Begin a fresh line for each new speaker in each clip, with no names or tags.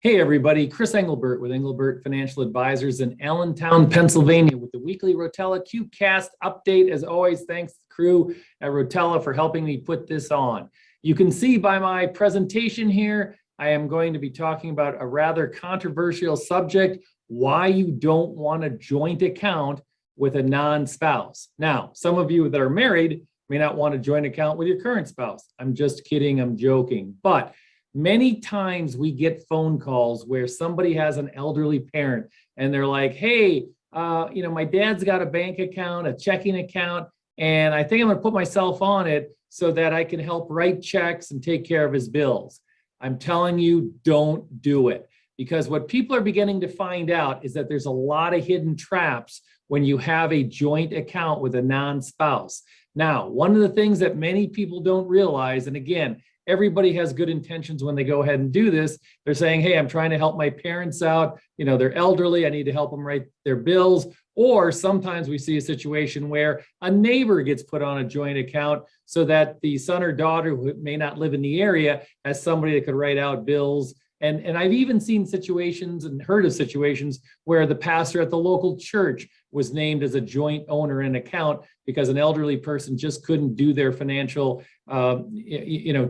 Hey everybody, Chris Englebert with Englebert Financial Advisors in Allentown, Pennsylvania with the weekly Rotella CubeCast update. As always, thanks to the crew at Rotella for helping me put this on. You can see by my presentation here, I am going to be talking about a rather controversial subject, why you don't want a joint account with a non-spouse. Now, some of you that are married may not want a joint account with your current spouse. I'm just kidding, I'm joking. But many times we get phone calls where somebody has an elderly parent and they're like, hey, my dad's got a bank account, a checking account, and I think I'm gonna put myself on it so that I can help write checks and take care of his bills. I'm telling you, don't do it. Because what people are beginning to find out is that there's a lot of hidden traps when you have a joint account with a non-spouse. Now, one of the things that many people don't realize, and again, everybody has good intentions when they go ahead and do this. They're saying, hey, I'm trying to help my parents out. They're elderly. I need to help them write their bills. Or sometimes we see a situation where a neighbor gets put on a joint account so that the son or daughter who may not live in the area has somebody that could write out bills. And I've even seen situations and heard of situations where the pastor at the local church was named as a joint owner in an account because an elderly person just couldn't do their financial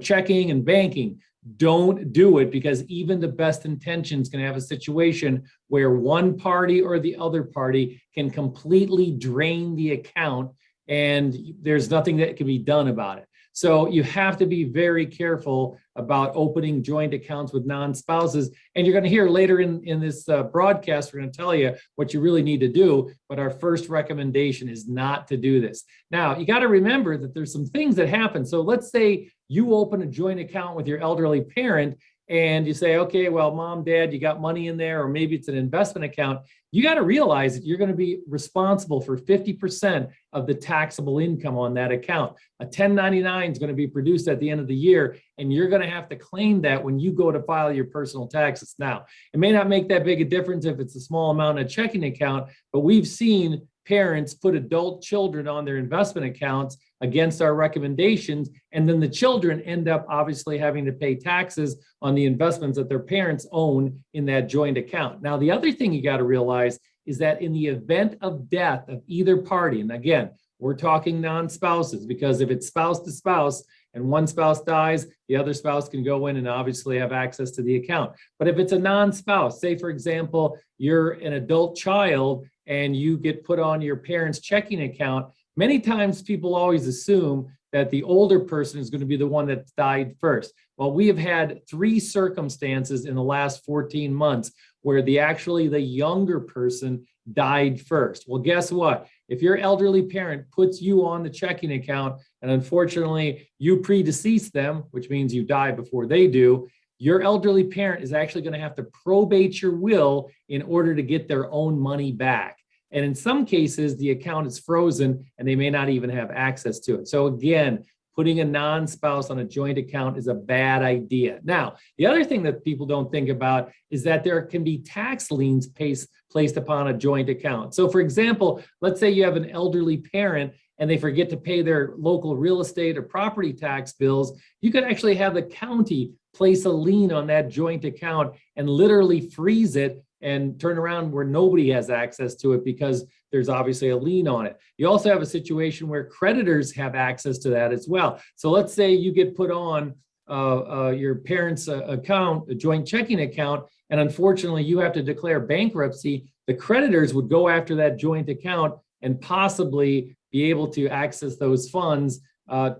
checking and banking. Don't do it, because even the best intentions can have a situation where one party or the other party can completely drain the account and there's nothing that can be done about it. So you have to be very careful about opening joint accounts with non-spouses. And you're going to hear later in this broadcast, we're going to tell you what you really need to do. But our first recommendation is not to do this. Now, you got to remember that there's some things that happen. So let's say you open a joint account with your elderly parent and you say, okay, well, mom, dad, you got money in there, or maybe it's an investment account. You got to realize that you're going to be responsible for 50% of the taxable income on that account. A 1099 is going to be produced at the end of the year, and you're going to have to claim that when you go to file your personal taxes. Now, it may not make that big a difference if it's a small amount in a checking account, but we've seen parents put adult children on their investment accounts against our recommendations, and then the children end up obviously having to pay taxes on the investments that their parents own in that joint account. Now, the other thing you got to realize is that in the event of death of either party, and again, we're talking non-spouses, because if it's spouse to spouse and one spouse dies, the other spouse can go in and obviously have access to the account. But if it's a non-spouse, say for example, you're an adult child and you get put on your parents' checking account, many times people always assume that the older person is going to be the one that died first. Well, we have had 3 circumstances in the last 14 months where the younger person died first. Well, guess what? If your elderly parent puts you on the checking account and unfortunately you predecease them, which means you die before they do, your elderly parent is actually going to have to probate your will in order to get their own money back. And in some cases, the account is frozen and they may not even have access to it. So again, putting a non-spouse on a joint account is a bad idea. Now, the other thing that people don't think about is that there can be tax liens placed upon a joint account. So for example, let's say you have an elderly parent and they forget to pay their local real estate or property tax bills. You could actually have the county place a lien on that joint account and literally freeze it and turn around where nobody has access to it because there's obviously a lien on it. You also have a situation where creditors have access to that as well. So let's say you get put on your parents' account, a joint checking account, and unfortunately you have to declare bankruptcy. The creditors would go after that joint account and possibly be able to access those funds,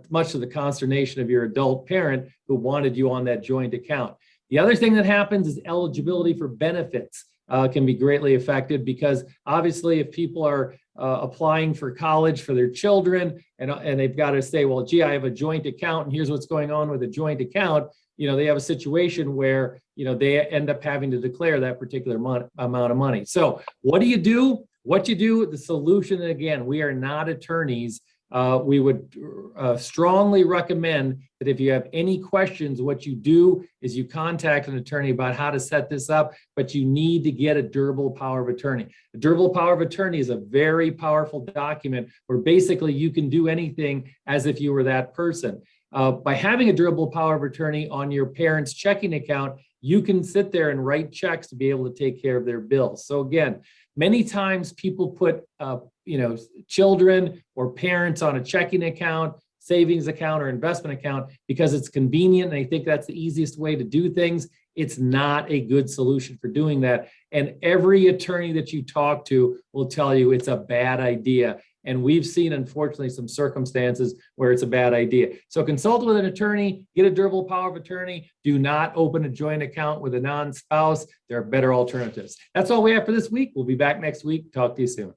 much to the consternation of your adult parent who wanted you on that joint account. The other thing that happens is eligibility for benefits can be greatly affected, because obviously if people are applying for college for their children and they've got to say, well, gee, I have a joint account and here's what's going on with a joint account, they have a situation where, they end up having to declare that particular amount of money. So what do you do? What you do, the solution, and again, we are not attorneys. We would strongly recommend that if you have any questions, what you do is you contact an attorney about how to set this up, but you need to get a durable power of attorney. A durable power of attorney is a very powerful document where basically you can do anything as if you were that person. By having a durable power of attorney on your parents' checking account, you can sit there and write checks to be able to take care of their bills. So again, many times people put children or parents on a checking account, savings account, or investment account because it's convenient and they think that's the easiest way to do things. It's not a good solution for doing that. And every attorney that you talk to will tell you it's a bad idea. And we've seen, unfortunately, some circumstances where it's a bad idea. So consult with an attorney, get a durable power of attorney. Do not open a joint account with a non-spouse. There are better alternatives. That's all we have for this week. We'll be back next week. Talk to you soon.